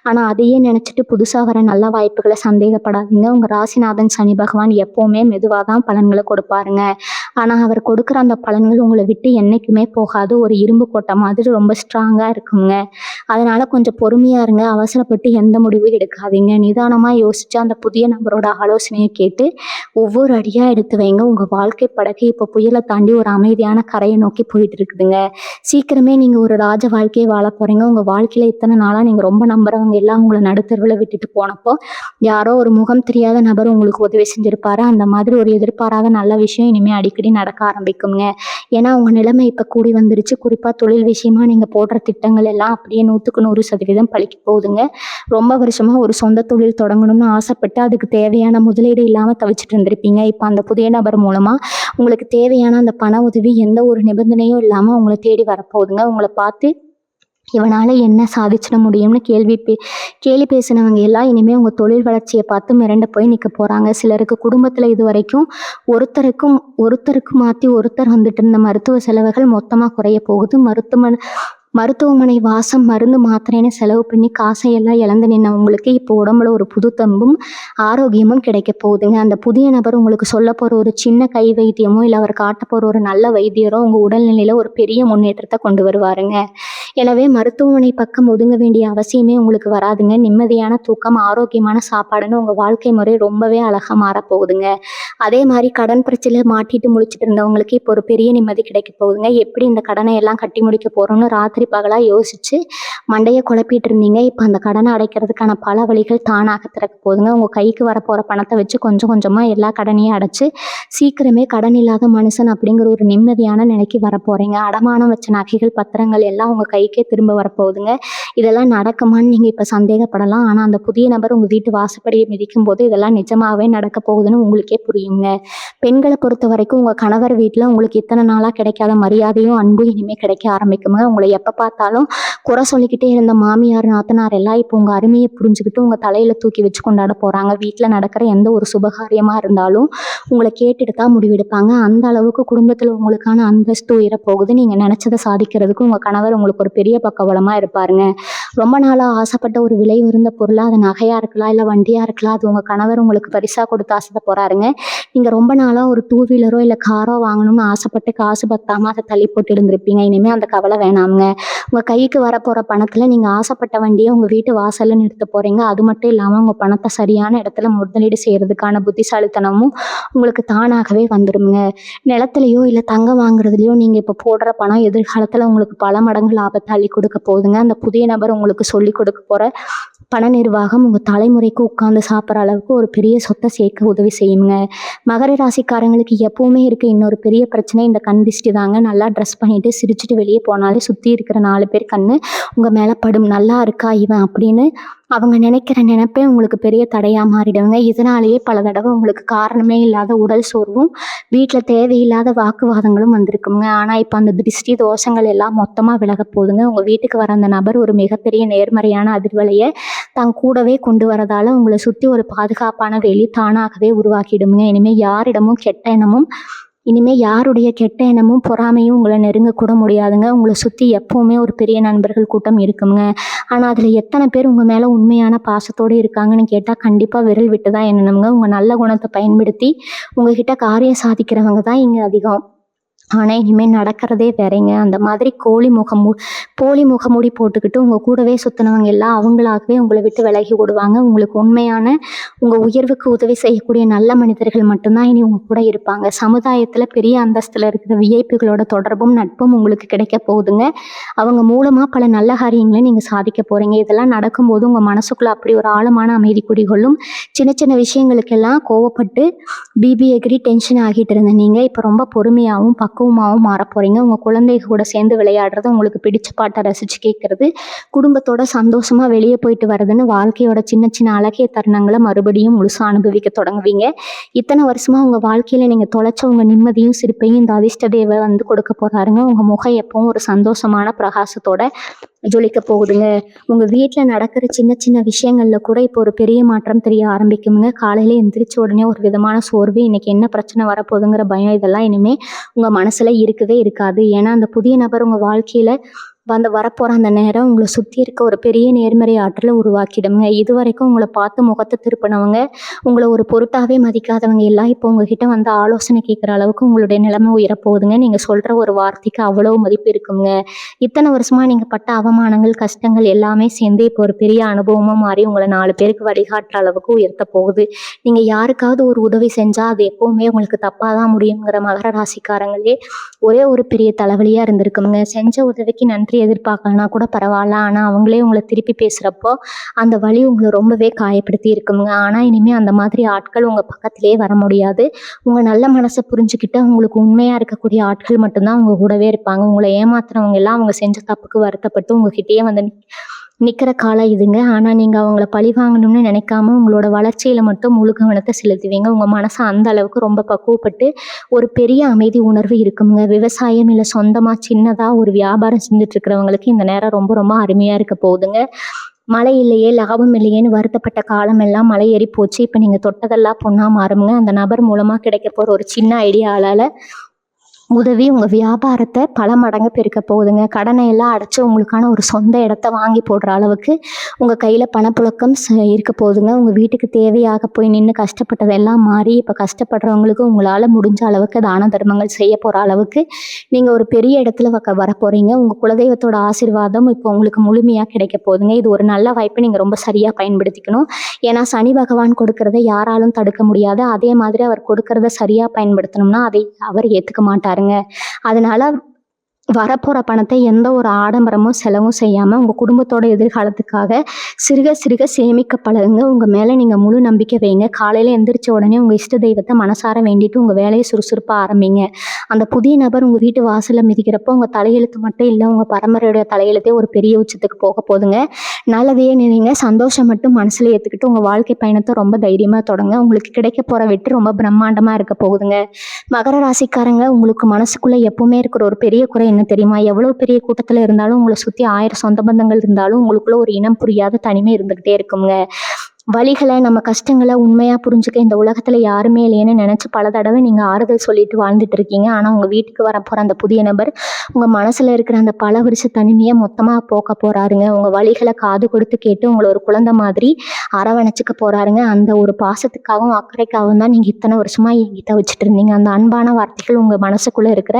ஆனால் அதையே நினச்சிட்டு புதுசாக வர நல்ல வாய்ப்புகளை சந்தேகப்படாதீங்க. உங்கள் ராசிநாதன் சனி பகவான் எப்போவுமே மெதுவாக தான் பலன்களை கொடுப்பாருங்க. ஆனால் அவர் கொடுக்குற அந்த பலன்கள் உங்களை விட்டு என்றைக்குமே போகாது. ஒரு இரும்பு கோட்டை மாதிரி ரொம்ப ஸ்ட்ராங்காக இருக்குங்க. அதனால் கொஞ்சம் பொறுமையாக இருங்க. அவசரப்பட்டு எந்த முடிவும் எடுக்காதீங்க. நிதானமாக யோசித்து அந்த புதிய நபரோட ஆலோசனையை கேட்டு ஒவ்வொரு அடியாக எடுத்து வைங்க. உங்கள் வாழ்க்கை படகு இப்போ புயலை தாண்டி ஒரு அமைதியான கரையை நோக்கி போயிட்டு இருக்குதுங்க. சீக்கிரமே நீங்கள் ஒரு ராஜ வாழ்க்கையை வாழ போகிறீங்க. உங்கள் வாழ்க்கையில் இத்தனை நாளாக நீங்கள் ரொம்ப நம்புறவங்க எல்லாம் உங்களை நடுத்தருவில் விட்டுட்டு போனப்போ யாரோ ஒரு முகம் தெரியாத நபர் உங்களுக்கு உதவி செஞ்சுருப்பாரு. அந்த மாதிரி ஒரு எதிர்பாராத நல்ல விஷயம் இனிமேல் அடிக்கடி நடக்க ஆரம்பிக்குங்க. ஏன்னா உங்கள் நிலைமை இப்போ கூடி வந்துருச்சு. குறிப்பாக தொழில் விஷயமா நீங்கள் போடுற திட்டங்கள் எல்லாம் அப்படியே 100% பழிக்க போகுதுங்க. ரொம்ப வருஷமாக ஒரு சொந்த தொழில் தொடங்கணும்னு ஆசைப்பட்டு அதுக்கு தேவையான முதலீடு இல்லாமல் தவிச்சிட்டு இருந்திருப்பீங்க. இப்போ அந்த புதிய நபர் மூலமாக உங்களுக்கு தேவையான அந்த பண உதவி எந்த ஒரு நிபந்தனையும் இல்லாமல் உங்களை தேடி வரப்போகுதுங்க. உங்களை பார்த்து இவனால் என்ன சாதிச்சிட முடியும்னு கேலி பேசினவங்க எல்லாம் இனிமேல் உங்கள் தொழில் வளர்ச்சியை பார்த்து மிரண்டு போய் நிற்க போகிறாங்க. சிலருக்கு குடும்பத்தில் இது வரைக்கும் ஒருத்தருக்கு மாற்றி ஒருத்தர் வந்துட்டு இருந்த மருத்துவ செலவுகள் மொத்தமாக குறைய போகுது. மருத்துவமனை வாசம் மருந்து மாத்திரைன்னு செலவு பண்ணி காசையெல்லாம் இழந்து நின்னவங்களுக்கு இப்போ உடம்புல ஒரு புது தம்பும் ஆரோக்கியமும் கிடைக்க போகுதுங்க. அந்த புதிய நபர் உங்களுக்கு சொல்ல போகிற ஒரு சின்ன கை வைத்தியமோ இல்லை அவர் காட்ட போகிற ஒரு நல்ல வைத்தியரோ உங்கள் உடல்நிலையில் ஒரு பெரிய முன்னேற்றத்தை கொண்டு வருவாருங்க. எனவே மருத்துவமனை பக்கம் ஒதுங்க வேண்டிய அவசியமே உங்களுக்கு வராதுங்க. நிம்மதியான தூக்கம், ஆரோக்கியமான சாப்பாடுன்னு உங்கள் வாழ்க்கை முறை ரொம்பவே அழகாக மாறப்போகுதுங்க. அதே மாதிரி கடன் பிரச்சனையில் மாட்டிட்டு முழிச்சிட்டு இருந்தவங்களுக்கு இப்போ ஒரு பெரிய நிம்மதி கிடைக்க போகுதுங்க. எப்படி இந்த கடனை எல்லாம் கட்டி முடிக்க போகிறோம்னு ராத்திரி பகலாக யோசிச்சு மண்டையை குழப்பிட்டு இருந்தீங்க. இப்போ அந்த கடனை அடைக்கிறதுக்கான பல வழிகள் தானாக திறக்க போகுதுங்க. உங்கள் கைக்கு வரப்போகிற பணத்தை வச்சு கொஞ்சம் கொஞ்சமாக எல்லா கடனையும் அடைச்சு சீக்கிரமே கடன் இல்லாத மனுஷன் அப்படிங்கிற ஒரு நிம்மதியான நிலைக்கு வரப்போகிறீங்க. அடமானம் வச்ச நகைகள் பத்திரங்கள் எல்லாம் உங்கள் கைக்கே திரும்ப வரப்போகுதுங்க. இதெல்லாம் நடக்குமான்னு நீங்கள் இப்போ சந்தேகப்படலாம். ஆனால் அந்த புதிய நபர் உங்கள் வீட்டு வாசப்படியை மிதிக்கும் போது இதெல்லாம் நிஜமாகவே நடக்க போகுதுன்னு உங்களுக்கே புரியுங்க. பெண்களை பொறுத்த வரைக்கும் உங்கள் கணவர் வீட்டில் உங்களுக்கு இத்தனை நாளாக கிடைக்காத மரியாதையும் அன்பும் இனிமேல் கிடைக்க ஆரம்பிக்குங்க. உங்களை எப்போ பார்த்தாலும் குறை சொல்லிக்கிட்டே இருந்த மாமியார் நாத்தனார் எல்லாம் இப்போ உங்கள் அருமையை புரிஞ்சுக்கிட்டு உங்கள் தலையில் தூக்கி வச்சு கொண்டாட போகிறாங்க. வீட்டில் நடக்கிற எந்த ஒரு சுபகாரியமாக இருந்தாலும் உங்களை கேட்டுட்டு தான் முடிவெடுப்பாங்க. அந்த அளவுக்கு குடும்பத்தில் உங்களுக்கான அந்தஸ்து உயரப்போகுது. நீங்கள் நினச்சதை சாதிக்கிறதுக்கு உங்கள் கணவர் உங்களுக்கு ஒரு பெரிய பக்கபலமாக இருப்பாருங்க. ரொம்ப நாளாக ஆசைப்பட்ட ஒரு விலை உயர்ந்த பொருளாக அது நகையாக இருக்கலாம் இல்லை வண்டியாக இருக்கலாம், அது உங்கள் கணவர் உங்களுக்கு பரிசாக கொடுத்து ஆசைப்பட போகிறாருங்க. நீங்கள் ரொம்ப நாளாக ஒரு 2 வீலரோ இல்லை காரோ வாங்கணும்னு ஆசைப்பட்டு காசு பத்தாமல் அதை தள்ளி போட்டு இருந்திருப்பீங்க. இனிமேல் அந்த கவலை வேணாமுங்க. உங்கள் கைக்கு வரப்போகிற பணத்தில் நீங்கள் ஆசைப்பட்ட வண்டியை உங்கள் வீட்டு வாசலில் நிறுத்த போகிறீங்க. அது மட்டும் இல்லாமல் உங்கள் பணத்தை சரியான இடத்துல முதலீடு செய்கிறதுக்கான புத்திசாலித்தனமும் உங்களுக்கு தானாகவே வந்துடுங்க. நிலத்துலையோ இல்லை தங்கம் வாங்குறதுலையோ நீங்கள் இப்போ போடுற பணம் எதிர்காலத்தில் உங்களுக்கு பல மடங்கு லாபத்தை அள்ளி கொடுக்க போகுதுங்க. அந்த புதிய நபர் உங்களுக்கு சொல்லி கொடுக்க போகிற பண நிர்வாகம் உங்கள் தலைமுறைக்கு உட்காந்து சாப்பிட்ற அளவுக்கு ஒரு பெரிய சொத்தை சேர்க்க உதவி செய்யுங்க. மகர ராசிக்காரங்களுக்கு எப்பவுமே இருக்க இன்னொரு பெரிய பிரச்சனை இந்த கண் திஷ்டி தாங்க. நல்லா ட்ரெஸ் பண்ணிட்டு சிரிச்சுட்டு வெளியே போனாலே சுற்றி இருக்கிற 4 பேர் கண்ணு உங்கள் மேலே படும். நல்லா இருக்கா இவன் அப்படின்னு அவங்க நினைக்கிற நினைப்பே உங்களுக்கு பெரிய தடையாக மாறிடுவாங்க. இதனாலேயே பல தடவை உங்களுக்கு காரணமே இல்லாத உடல் சோர்வும் வீட்டில் தேவையில்லாத வாக்குவாதங்களும் வந்திருக்குங்க. ஆனால் இப்போ அந்த திருஷ்டி தோஷங்கள் எல்லாம் மொத்தமாக விலக போகுதுங்க. உங்கள் வீட்டுக்கு வர அந்த நபர் ஒரு மிகப்பெரிய நேர்மறையான அதிர்வலையை தான் கூடவே கொண்டு வரதால உங்களை சுற்றி ஒரு பாதுகாப்பான வேலி தானாகவே உருவாக்கிடுங்க. இனிமேல் யாருடைய கெட்ட எண்ணமும் பொறாமையும் உங்களை நெருங்கக்கூட முடியாதுங்க. உங்களை சுற்றி எப்போவுமே ஒரு பெரிய நண்பர்கள் கூட்டம் இருக்குங்க. ஆனால் அதில் எத்தனை பேர் உங்கள் மேலே உண்மையான பாசத்தோடு இருக்காங்கன்னு கேட்டால் கண்டிப்பாக விரல் விட்டு தான் எண்ணணுங்க. உங்கள் நல்ல குணத்தை பயன்படுத்தி உங்ககிட்ட காரியம் சாதிக்கிறவங்க தான் இங்கே அதிகம். ஆனால் இனிமேல் நடக்கிறதே வேறங்க. அந்த மாதிரி போலி முகமூடி போட்டுக்கிட்டு உங்கள் கூடவே சுற்றினவங்க எல்லாம் அவங்களாகவே உங்களை விட்டு விலகி விடுவாங்க. உங்களுக்கு உண்மையான உங்கள் உயர்வுக்கு உதவி செய்யக்கூடிய நல்ல மனிதர்கள் மட்டும்தான் இனி உங்கள் கூட இருப்பாங்க. சமுதாயத்தில் பெரிய அந்தஸ்தில் இருக்கிற விஐபிகளோட தொடர்பும் நட்பும் உங்களுக்கு கிடைக்க போகுதுங்க. அவங்க மூலமாக பல நல்ல காரியங்களை நீங்கள் சாதிக்க போகிறீங்க. இதெல்லாம் நடக்கும்போது உங்கள் மனசுக்குள்ளே அப்படி ஒரு ஆழமான அமைதி குடிகொள்ளும். சின்ன சின்ன விஷயங்களுக்கெல்லாம் கோவப்பட்டு பிபி எகிரி டென்ஷன் ஆகிட்டு இருந்த நீங்கள் இப்போ ரொம்ப பொறுமையாகவும் பக்குவமாகவும் மாற போகிறீங்க. உங்கள் குழந்தைங்க கூட சேர்ந்து விளையாடுறது, உங்களுக்கு பிடிச்ச பாட்டை ரசித்து கேட்குறது, குடும்பத்தோட சந்தோஷமாக வெளியே போயிட்டு வர்றதுன்னு வாழ்க்கையோட சின்ன சின்ன அழகிய தருணங்களை மறுபடியும் முழுசாக அனுபவிக்க தொடங்குவீங்க. இத்தனை வருஷமாக உங்கள் வாழ்க்கையில் நீங்கள் தொலைச்ச உங்கள் நிம்மதியும் சிரிப்பையும் இந்த அதிர்ஷ்ட தேவை வந்து கொடுக்க போகிறாருங்க. உங்கள் முகம் எப்பவும் ஒரு சந்தோஷமான பிரகாசத்தோட ஜொலிக்க போகுதுங்க. உங்கள் வீட்டில் நடக்கிற சின்ன சின்ன விஷயங்களில் கூட இப்போ ஒரு பெரிய மாற்றம் தெரிய ஆரம்பிக்குங்க. காலையில் எந்திரிச்ச உடனே ஒரு விதமான சோர்வு, இன்னைக்கு என்ன பிரச்சனை வரப்போகுதுங்கிற பயம், இதெல்லாம் இனிமேல் உங்கள் மனசில் இருக்கவே இருக்காது. ஏன்னா அந்த புதிய நபர் உங்கள் வாழ்க்கையில் வரப்போகிற அந்த நேரம் உங்களை சுற்றி இருக்க ஒரு பெரிய நேர்மறை ஆற்றலை உருவாக்கிடுங்க. இது வரைக்கும் உங்களை பார்த்து முகத்தை திருப்பினவங்க, உங்களை ஒரு பொருட்டாகவே மதிக்காதவங்க எல்லாம் இப்போ உங்ககிட்ட வந்து ஆலோசனை கேட்குற அளவுக்கு உங்களுடைய நிலைமை உயரப்போகுதுங்க. நீங்கள் சொல்கிற ஒரு வார்த்தைக்கு அவ்வளோ மதிப்பு இருக்குங்க. இத்தனை வருஷமாக நீங்கள் பட்ட அவமானங்கள், கஷ்டங்கள் எல்லாமே சேர்ந்து இப்போ ஒரு பெரிய அனுபவமாக மாறி உங்களை 4 பேருக்கு வழிகாட்டுற அளவுக்கு உயர்த்த போகுது. நீங்கள் யாருக்காவது ஒரு உதவி செஞ்சால் அது எப்போவுமே உங்களுக்கு தப்பாக தான் முடியுங்கிற மகர ராசிக்காரங்களே ஒரே ஒரு பெரிய தலைவலியாக இருந்திருக்குங்க. செஞ்ச உதவிக்கு நன்றி எதிர்பார்க்கலனா கூட பரவாயில்ல, ஆனால் அவங்களே உங்களை திருப்பி பேசுகிறப்போ அந்த வலி உங்களை ரொம்பவே காயப்படுத்தி இருக்குங்க. ஆனால் இனிமேல் அந்த மாதிரி ஆட்கள் உங்கள் பக்கத்திலே வர முடியாது. உங்கள் நல்ல மனசை புரிஞ்சுக்கிட்டு உங்களுக்கு உண்மையாக இருக்கக்கூடிய ஆட்கள் மட்டும்தான் உங்கள் கூடவே இருப்பாங்க. உங்களை ஏமாத்துறவங்க எல்லாம் அவங்க செஞ்ச தப்புக்கு வருத்தப்பட்டு உங்ககிட்டயே வந்து நிற்கிற காலம் இதுங்க. ஆனால் நீங்கள் அவங்கள பழி வாங்கணும்னு நினைக்காம உங்களோட வளர்ச்சியில் மட்டும் முழு கவனத்தை செலுத்துவீங்க. உங்கள் மனசை அந்த அளவுக்கு ரொம்ப பக்குவப்பட்டு ஒரு பெரிய அமைதி உணர்வு இருக்குங்க. விவசாயம் இல்லை சொந்தமாக சின்னதாக ஒரு வியாபாரம் செஞ்சுட்டு இருக்கிறவங்களுக்கு இந்த நேரம் ரொம்ப ரொம்ப அருமையாக இருக்க போகுதுங்க. மழை இல்லையே, லாபம் இல்லையேன்னு வருத்தப்பட்ட காலம் எல்லாம் மழை ஏறி போச்சு. இப்போ நீங்கள் தொட்டதெல்லாம் பொண்ணா மாறுங்க. அந்த நபர் மூலமாக கிடைக்க போகிற ஒரு சின்ன ஐடியாவால் உதவி உங்கள் வியாபாரத்தை பல மடங்கு பெருக்க போகுதுங்க. கடனை எல்லாம் அடைச்சி உங்களுக்கான ஒரு சொந்த இடத்த வாங்கி போடுற அளவுக்கு உங்கள் கையில் பணப்புழக்கம் இருக்க போகுதுங்க. உங்கள் வீட்டுக்கு தேவையாக போய் நின்று கஷ்டப்பட்டதெல்லாம் மாறி இப்போ கஷ்டப்படுறவங்களுக்கு உங்களால் முடிஞ்ச அளவுக்கு தான தர்மங்கள் செய்ய போகிற அளவுக்கு நீங்கள் ஒரு பெரிய இடத்துல வர போகிறீங்க. உங்கள் குலதெய்வத்தோட ஆசீர்வாதம் இப்போ உங்களுக்கு முழுமையாக கிடைக்க போகுதுங்க. இது ஒரு நல்ல வாய்ப்பை நீங்கள் ரொம்ப சரியாக பயன்படுத்திக்கணும். ஏன்னா சனி பகவான் கொடுக்கறத யாராலும் தடுக்க முடியாது. அதே மாதிரி அவர் கொடுக்கறத சரியாக பயன்படுத்தணும்னா அதை அவர் ஏற்றுக்க மாட்டாருங்க. அதனால வரப்போகிற பணத்தை எந்த ஒரு ஆடம்பரமும் செலவும் செய்யாமல் உங்கள் குடும்பத்தோட எதிர்காலத்துக்காக சிறுக சிறுக சேமிக்க பழகுங்க. உங்கள் மேலே நீங்கள் முழு நம்பிக்கை வைங்க. காலையில் எந்திரிச்ச உடனே உங்கள் இஷ்ட தெய்வத்தை மனசார வேண்டிட்டு உங்கள் வேலையை சுறுசுறுப்பாக ஆரம்பிங்க. அந்த புதிய நபர் உங்கள் வீட்டு வாசலில் மிதிக்கிறப்போ உங்கள் தலையெழுத்து மட்டும் இல்லை, உங்கள் பரம்பரையோட தலையெழுத்தே ஒரு பெரிய உச்சத்துக்கு போக போதுங்க. நல்லதையே நினைங்க, சந்தோஷம் மட்டும் மனசில் ஏற்றுக்கிட்டு உங்கள் வாழ்க்கை பயணத்தை ரொம்ப தைரியமாக தொடங்க. உங்களுக்கு கிடைக்க போகிற வெற்றி ரொம்ப பிரம்மாண்டமாக இருக்க போகுதுங்க. மகர ராசிக்காரங்க, உங்களுக்கு மனசுக்குள்ளே எப்பவுமே இருக்கிற ஒரு பெரிய குறை என்ன தெரியுமா? எவ்வளோ பெரிய கூட்டத்தில் இருந்தாலும் உங்களை சுற்றி 1000 சொந்த பந்தங்கள் இருந்தாலும் உங்களுக்குள்ள ஒரு இனம் புரியாத தனிமை இருந்துக்கிட்டே இருக்குங்க. வலிகளை, நம்ம கஷ்டங்களை உண்மையாக புரிஞ்சுக்க இந்த உலகத்தில் யாருமே இல்லையேன்னு நினச்சி பல தடவை நீங்கள் ஆறுதல் சொல்லிட்டு வாழ்ந்துட்டு இருக்கீங்க. ஆனால் உங்கள் வீட்டுக்கு வரப்போகிற அந்த புதிய நபர் உங்கள் மனசில் இருக்கிற அந்த பல வருஷ தனிமையை மொத்தமாக போக்க போகிறாருங்க. உங்கள் வலிகளை காது கொடுத்து கேட்டு உங்களை ஒரு குழந்தை மாதிரி அரவணைச்சிக்க போகிறாருங்க. அந்த ஒரு பாசத்துக்காகவும் அக்கறைக்காகவும் தான் நீங்கள் இத்தனை வருஷமாக என்கிட்ட வச்சுட்டு இருந்தீங்க. அந்த அன்பான வார்த்தைகள் உங்கள் மனசுக்குள்ளே இருக்கிற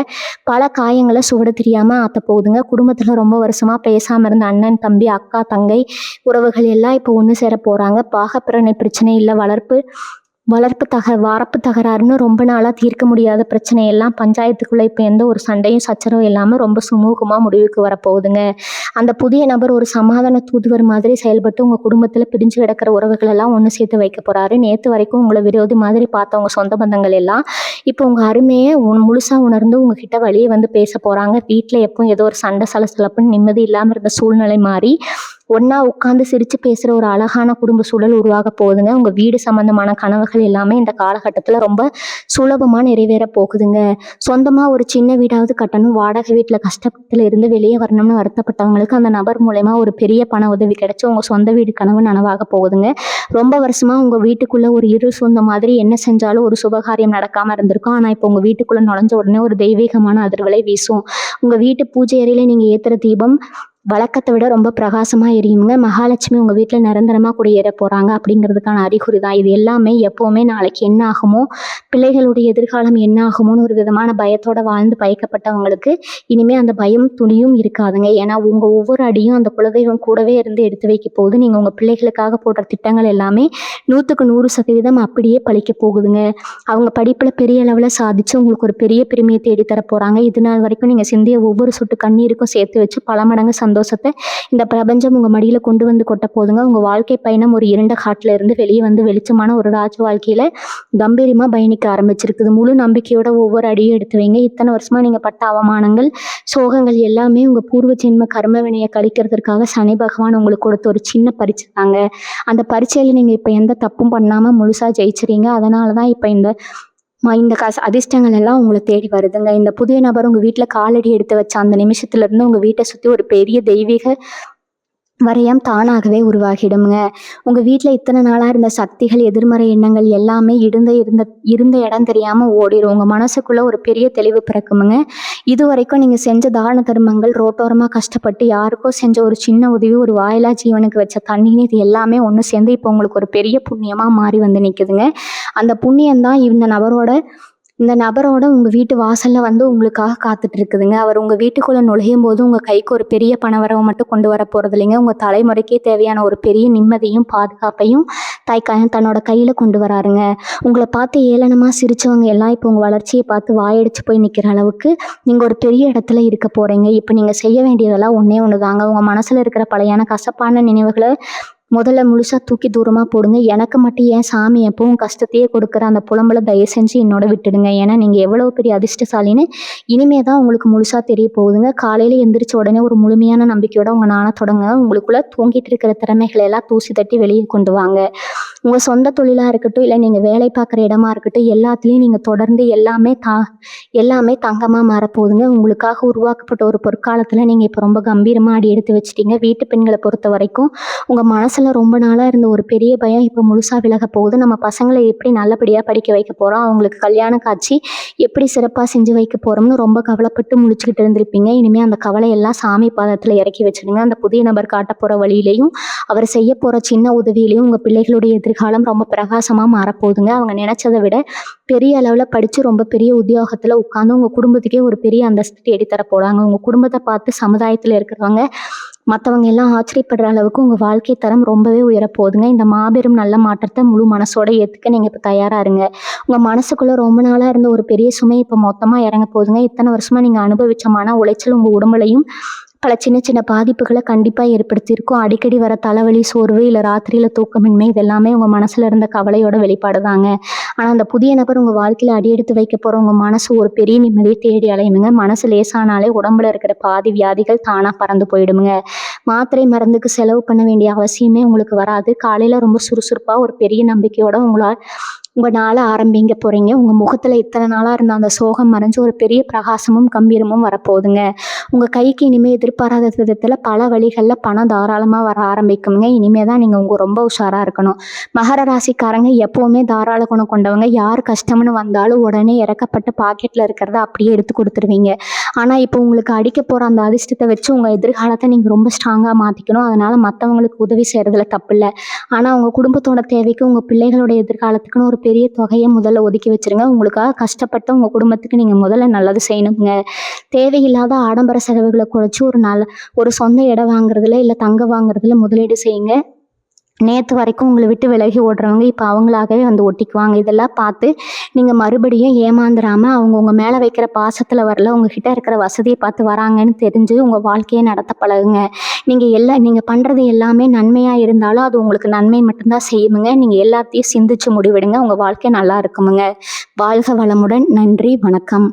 பல காயங்களை சுவட தெரியாமல் ஆற்ற போகுதுங்க. குடும்பத்தில் ரொம்ப வருஷமாக பேசாமல் இருந்த அண்ணன், தம்பி, அக்கா, தங்கை உறவுகள் எல்லாம் இப்போ ஒன்று சேர போகிறாங்க. பாகப்பிரணை பிரச்சனை இல்லை, வரப்பு தகராறுன்னு ரொம்ப நாளாக தீர்க்க முடியாத பிரச்சனையெல்லாம் பஞ்சாயத்துக்குள்ளே இப்போ எந்த ஒரு சண்டையும் சச்சரவும் இல்லாமல் ரொம்ப சுமூகமாக முடிவுக்கு வரப்போகுதுங்க. அந்த புதிய நபர் ஒரு சமாதான தூதுவர் மாதிரி செயல்பட்டு உங்கள் குடும்பத்தில் பிரிஞ்சு கிடக்கிற உறவுகளெல்லாம் ஒன்று சேர்த்து வைக்க போகிறாரு. நேற்று வரைக்கும் உங்களை விரோதி மாதிரி பார்த்தவங்க சொந்த பந்தங்கள் எல்லாம் இப்போ உங்கள் அருமையை முழுசாக உணர்ந்து உங்ககிட்ட வழியே வந்து பேச போகிறாங்க. வீட்டில் எப்போ ஏதோ ஒரு சண்டை சலசலப்புன்னு நிம்மதி இல்லாமல் இருந்த சூழ்நிலை மாறி ஒன்றா உட்காந்து சிரித்து பேசுகிற ஒரு அழகான குடும்ப சூழல் உருவாக போகுதுங்க. உங்கள் வீடு சம்மந்தமான கனவுகள் எல்லாமே இந்த காலகட்டத்தில் ரொம்ப சுலபமாக நிறைவேற போகுதுங்க. சொந்தமாக ஒரு சின்ன வீடாவது கட்டணும், வாடகை வீட்டில் கஷ்டத்தில் இருந்து வெளியே வரணும்னு வருத்தப்பட்டவங்களுக்கு அந்த நபர் மூலமா ஒரு பெரிய பண உதவி கிடைச்சி உங்கள் சொந்த வீடு கனவு நனவாக போகுதுங்க. ரொம்ப வருஷமாக உங்கள் வீட்டுக்குள்ளே ஒரு சொந்த மாதிரி என்ன செஞ்சாலும் ஒரு சுபகாரியம் நடக்காமல் இருந்திருக்கும். ஆனால் இப்போ உங்கள் வீட்டுக்குள்ளே நுழைஞ்ச உடனே ஒரு தெய்வீகமான அதிர்வலை வீசும். உங்கள் வீட்டு பூஜை அறையில் நீங்கள் ஏற்றுற தீபம் வழக்கத்தை விட ரொம்ப பிரகாசமாக எரியுங்க. மகாலட்சுமி உங்கள் வீட்டில் நிரந்தரமாக குடியேற போகிறாங்க அப்படிங்கிறதுக்கான அறிகுறி தான் இது எல்லாமே. எப்போவுமே நாளைக்கு என்ன ஆகுமோ, பிள்ளைகளுடைய எதிர்காலம் என்ன ஆகுமோன்னு ஒரு விதமான பயத்தோடு வாழ்ந்து பயக்கப்பட்டவங்களுக்கு இனிமேல் அந்த பயம் துணியும் இருக்காதுங்க. ஏன்னா உங்கள் ஒவ்வொரு அடியும் அந்த குலதெய்வம் கூடவே இருந்து எடுத்து வைக்க போகுது. நீங்கள் உங்கள் பிள்ளைகளுக்காக போடுற திட்டங்கள் எல்லாமே 100க்கு 100% அப்படியே பழிக்க போகுதுங்க. அவங்க படிப்பில் பெரிய அளவில் சாதித்து உங்களுக்கு ஒரு பெரிய பெருமையை தேடித்தர போகிறாங்க. இது நாள் வரைக்கும் நீங்கள் சிந்திய ஒவ்வொரு சொட்டு கண்ணீருக்கும் சேர்த்து வச்சு பல மடங்கு சந்தோஷத்தை இந்த பிரபஞ்சம் உங்கள் மடியில் கொண்டு வந்து கொட்ட போதுங்க. உங்கள் வாழ்க்கை பயணம் ஒரு இருண்ட காட்டில் இருந்து வெளியே வந்து வெளிச்சமான ஒரு ராஜ வாழ்க்கையில் கம்பீரமாக பயணிக்க ஆரம்பிச்சிருக்குது. முழு நம்பிக்கையோட ஒவ்வொரு அடியும் எடுத்து வைங்க. இத்தனை வருஷமாக நீங்கள் பட்ட அவமானங்கள், சோகங்கள் எல்லாமே உங்கள் பூர்வ ஜென்ம கர்ம வினையை கழிக்கிறதுக்காக சனி பகவான் உங்களுக்கு கொடுத்த ஒரு சின்ன பரீட்சை தாங்க. அந்த பரீட்சையில் நீங்கள் இப்போ எந்த தப்பும் பண்ணாமல் முழுசாக ஜெயிச்சிறீங்க. அதனால தான் இப்போ இந்த அதிர்ஷ்டங்கள் எல்லாம் உங்களை தேடி வருதுங்க. இந்த புதிய நபர் உங்கள் வீட்டில் காலடி எடுத்து வச்ச அந்த நிமிஷத்துலேருந்து உங்கள் வீட்டை சுற்றி ஒரு பெரிய தெய்வீக வரையம் தானாகவே உருவாகிடுங்க. உங்கள் வீட்டில் இத்தனை நாளாக இருந்த சக்திகள், எதிர்மறை எண்ணங்கள் எல்லாமே இருந்த இடம் தெரியாமல் ஓடிடும். உங்கள் மனசுக்குள்ளே ஒரு பெரிய தெளிவு பிறக்குமுங்க. இது வரைக்கும் நீங்கள் செஞ்ச தான தர்மங்கள், ரோட்டோரமாக கஷ்டப்பட்டு யாருக்கோ செஞ்ச ஒரு சின்ன உதவி, ஒரு வாயிலா ஜீவனுக்கு வச்ச தண்ணீர், இது எல்லாமே ஒன்று சேர்ந்து இப்போ உங்களுக்கு ஒரு பெரிய புண்ணியமாக மாறி வந்து நிற்குதுங்க. அந்த புண்ணியம்தான் இந்த நபரோட உங்கள் வீட்டு வாசலில் வந்து உங்களுக்காக காத்துட்டு இருக்குதுங்க. அவர் உங்கள் வீட்டுக்குள்ளே நுழையும் போது உங்கள் கைக்கு ஒரு பெரிய பணவரவை மட்டும் கொண்டு வர போகிறது இல்லைங்க. உங்கள் தலைமுறைக்கே தேவையான ஒரு பெரிய நிம்மதியும் பாதுகாப்பையும் தன்னோட கையில் கொண்டு வராருங்க. உங்களை பார்த்து ஏளனமாக சிரித்தவங்க எல்லாம் இப்போ உங்கள் வளர்ச்சியை பார்த்து வாயடிச்சு போய் நிற்கிற அளவுக்கு நீங்கள் ஒரு பெரிய இடத்துல இருக்க போகிறீங்க. இப்போ நீங்கள் செய்ய வேண்டியதெல்லாம் ஒன்று தாங்க. உங்கள் மனசில் இருக்கிற பழையான கசப்பான நினைவுகளை முதல்ல முழுசாக தூக்கி தூரமாக போடுங்க. எனக்கு மட்டும் ஏன் சாமி எப்பவும் கஷ்டத்தையே கொடுக்குற அந்த புலம்பலை தயவு செஞ்சு என்னோட விட்டுடுங்க. ஏன்னா நீங்கள் எவ்வளோ பெரிய அதிர்ஷ்டசாலின்னு இனிமே தான் உங்களுக்கு முழுசாக தெரிய போகுதுங்க. காலையில் எந்திரிச்ச உடனே ஒரு முழுமையான நம்பிக்கையோட உங்கள் நாளை தொடங்க. உங்களுக்குள்ளே தூங்கிட்டு இருக்கிற திறமைகளை எல்லாம் தூசி தட்டி வெளியே கொண்டு வாங்க. உங்கள் சொந்த தொழிலாக இருக்கட்டும், இல்லை நீங்கள் வேலை பார்க்குற இடமா இருக்கட்டும், எல்லாத்துலேயும் நீங்கள் தொடர்ந்து எல்லாமே தங்கமாக மாறப்போகுதுங்க. உங்களுக்காக உருவாக்கப்பட்ட ஒரு பொற்காலத்தில் நீங்கள் இப்போ ரொம்ப கம்பீரமாக அடி எடுத்து வச்சிட்டீங்க. வீட்டு பெண்களை பொறுத்த வரைக்கும் உங்கள் மனசில் ரொம்ப நாளாக இருந்த ஒரு பெரிய பயம் இப்போ முழுசாக விலக போகுது. நம்ம பசங்களை எப்படி நல்லபடியாக படிக்க வைக்க போகிறோம், அவங்களுக்கு கல்யாண காட்சி எப்படி சிறப்பாக செஞ்சு வைக்க போகிறோம்னு ரொம்ப கவலைப்பட்டு முழிச்சுக்கிட்டு இருந்திருப்பீங்க. இனிமேல் அந்த கவலையெல்லாம் சாமி பாதத்தில் இறக்கி வச்சுடுங்க. அந்த புதிய நபர் காட்ட போகிற வழியிலையும் அவர் செய்ய போகிற சின்ன உதவியிலையும் உங்கள் பிள்ளைகளுடைய எதிர்காலம் ரொம்ப பிரகாசமாக மாறப்போகுதுங்க. அவங்க நினச்சதை விட பெரிய அளவில் படித்து ரொம்ப பெரிய உத்தியோகத்தில் உட்காந்து உங்கள் குடும்பத்துக்கே ஒரு பெரிய அந்தஸ்து தேடித்தர போகிறாங்க. உங்கள் குடும்பத்தை பார்த்து சமுதாயத்தில் இருக்கிறவங்க மற்றவங்க எல்லாம் ஆச்சரியப்படுற அளவுக்கு உங்கள் வாழ்க்கை தரம் ரொம்பவே உயரப்போகுதுங்க. இந்த மாபெரும் நல்ல மாற்றத்தை முழு மனசோட ஏற்றுக்க நீங்கள் இப்போ தயாராக இருங்க. உங்கள் மனசுக்குள்ளே ரொம்ப நாளாக இருந்த ஒரு பெரிய சுமை இப்போ மொத்தமாக இறங்க போகுதுங்க. இத்தனை வருஷமாக நீங்கள் அனுபவிச்ச மன உளைச்சல் உங்கள் உடம்புலையும் பல சின்ன சின்ன பாதிப்புகளை கண்டிப்பாக ஏற்படுத்தியிருக்கும். அடிக்கடி வர தலைவலி, சோர்வு, இல்லை ராத்திரியில் தூக்கமின்மை, இதெல்லாமே உங்கள் மனசில் இருந்த கவலையோட வெளிப்பாடு தாங்க. ஆனால் அந்த புதிய நபர் உங்கள் வாழ்க்கையில் அடியெடுத்து வைக்க போகிற உங்கள் மனசு ஒரு பெரிய நிம்மதியை தேடி அலையுமுங்க. மனசு லேசானாலே உடம்புல இருக்கிற பாதி வியாதிகள் தானாக பறந்து போயிடுமுங்க. மாத்திரை மருந்துக்கு செலவு பண்ண வேண்டிய அவசியமே உங்களுக்கு வராது. காலையில் ரொம்ப சுறுசுறுப்பாக ஒரு பெரிய நம்பிக்கையோட உங்கள் நாளை ஆரம்பிங்க போகிறீங்க. உங்கள் முகத்தில் இத்தனை நாளாக இருந்த அந்த சோகம் மறைஞ்சு ஒரு பெரிய பிரகாசமும் கம்பீரமும் வரப்போகுதுங்க. உங்கள் கைக்கு இனிமேல் எதிர்பாராத விதத்தில் பல வழிகளில் பணம் தாராளமாக வர ஆரம்பிக்குங்க. இனிமேல் தான் நீங்கள் ரொம்ப உஷாராக இருக்கணும். மகர ராசிக்காரங்க எப்போவுமே தாராள குணம் கொண்டவங்க. யார் கஷ்டம்னு வந்தாலும் உடனே இறக்கப்பட்டு பாக்கெட்டில் இருக்கிறத அப்படியே எடுத்து கொடுத்துருவீங்க. ஆனால் இப்போ உங்களுக்கு அடிக்க போகிற அந்த அதிர்ஷ்டத்தை வச்சு உங்கள் எதிர்காலத்தை நீங்கள் ரொம்ப ஸ்ட்ராங்காக மாற்றிக்கணும். அதனால் மற்றவங்களுக்கு உதவி செய்கிறதுல தப்பு இல்லை. ஆனால் உங்கள் குடும்பத்தோட தேவைக்கு, உங்கள் பிள்ளைகளோட எதிர்காலத்துக்குன்னு ஒரு பெரிய தொகையை முதல்ல ஒதுக்கி வச்சுருங்க. உங்களுக்காக கஷ்டப்பட்ட உங்கள் குடும்பத்துக்கு நீங்கள் முதல்ல நல்லது செய்யணுங்க. தேவையில்லாத ஆடம்பர செலவுகளை குறைச்சி ஒரு சொந்த இடம் வாங்குறதுல, இல்லை தங்கம் வாங்குறதுல முதலீடு செய்யுங்க. நேற்று வரைக்கும் உங்களை விட்டு விலகி ஓடுறவங்க இப்போ அவங்களாகவே வந்து ஒட்டிக்குவாங்க. இதெல்லாம் பார்த்து நீங்கள் மறுபடியும் ஏமாந்துடாமல் அவங்க உங்கள் மேலே வைக்கிற பாசத்தில் வரல, உங்ககிட்ட இருக்கிற வசதியை பார்த்து வராங்கன்னு தெரிஞ்சு உங்கள் வாழ்க்கையை நடத்த பழகுங்க. நீங்கள் பண்ணுறது எல்லாமே நன்மையாக இருந்தாலும் அது உங்களுக்கு நன்மை மட்டும்தான் செய்யுமுங்க. நீங்கள் எல்லாத்தையும் சிந்திச்சு முடிவெடுங்க. உங்கள் வாழ்க்கை நல்லா இருக்குமுங்க. வாழ்க வளமுடன். நன்றி, வணக்கம்.